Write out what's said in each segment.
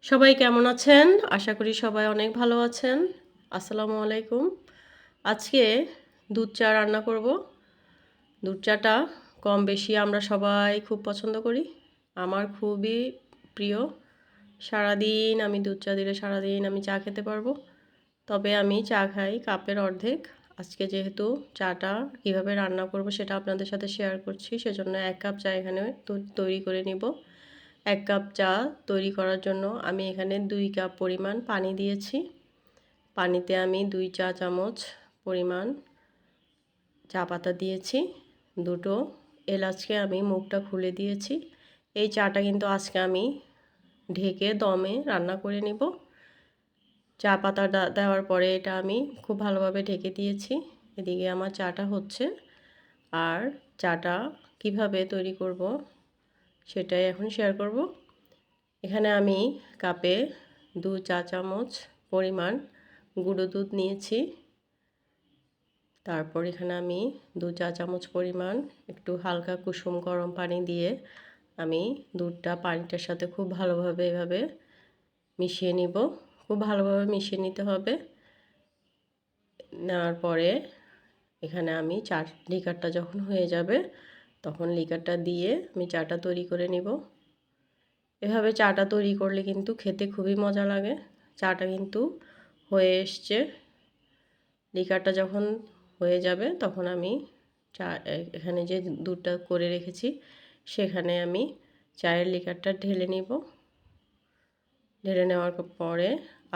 সবাই কেমন আছেন? আশা করি সবাই অনেক ভালো আছেন। আসসালামু আলাইকুম। আজকে দুধ চা রান্না করব। দুধ চাটা কম বেশি আমরা সবাই খুব পছন্দ করি। আমার খুবই প্রিয়। সারাদিন আমি দুধ চা দিলে সারাদিন আমি চা খেতে পারবো। তবে আমি চা খাই কাপের অর্ধেক। আজকে যেহেতু চাটা কিভাবে রান্না করব সেটা আপনাদের সাথে শেয়ার করছি, সেজন্য 1 কাপ চা এখানে তৈরি করে নিব। 1 কাপ চা তৈরি করার জন্য আমি এখানে 2 কাপ পরিমাণ পানি দিয়েছি। পানিতে আমি 2 চা চামচ পরিমাণ চা পাতা দিয়েছি। দুটো এলাচকে আমি মুখটা খুলে দিয়েছি। এই চাটা কিন্তু আজকে আমি ঢেকে দমে রান্না করে নিব। চা পাতা দেওয়ার পরে এটা আমি খুব ভালোভাবে ঢেকে দিয়েছি। এদিকে আমার চাটা হচ্ছে। আর চাটা কিভাবে তৈরি করব সেটাই এখন শেয়ার করব। এখানে আমি কাপে 2 চা চামচ পরিমাণ গুঁড়ো দুধ নিয়েছি। তারপর এখানে আমি 2 চা চামচ পরিমাণ একটু হালকা কুসুম গরম পানি দিয়ে আমি দুধটা পানিটার সাথে খুব ভালোভাবে এভাবে মিশিয়ে নিব। খুব ভালোভাবে মিশিয়ে নিতে হবে। নেওয়ার পরে এখানে আমি লিকারটা যখন হয়ে যাবে তখন লিকারটা দিয়ে আমি চাটা তৈরি করে নিব। এভাবে চাটা তৈরি করলে কিন্তু খেতে খুবই মজা লাগে। চাটা কিন্তু হয়ে এসছে। লিকারটা যখন হয়ে যাবে তখন আমি এখানে যে দুধটা করে রেখেছি সেখানে আমি চায়ের লিকারটা ঢেলে নিব। ঢেলে নেওয়ার পরে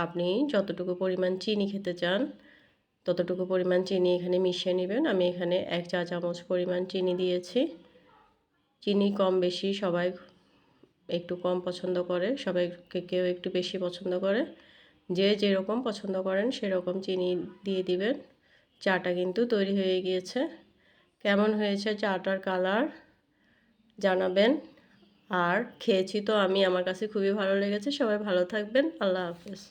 আপনি যতটুকু পরিমাণ চিনি খেতে চান ততটুকু পরিমাণ চিনি এখানে মিশিয়ে নেবেন। আমি এখানে 1 চা চামচ পরিমাণ চিনি দিয়েছি। চিনি কম বেশি সবাই একটু কম পছন্দ করে, কেউ একটু বেশি পছন্দ করে। যে যেরকম পছন্দ করেন সেরকম চিনি দিয়ে দিবেন। চাটা কিন্তু তৈরি হয়ে গিয়েছে। কেমন হয়েছে চাটার কালার জানাবেন। আর খেয়েছি তো আমি, আমার কাছে খুবই ভালো লেগেছে। সবাই ভালো থাকবেন। আল্লাহ হাফেজ।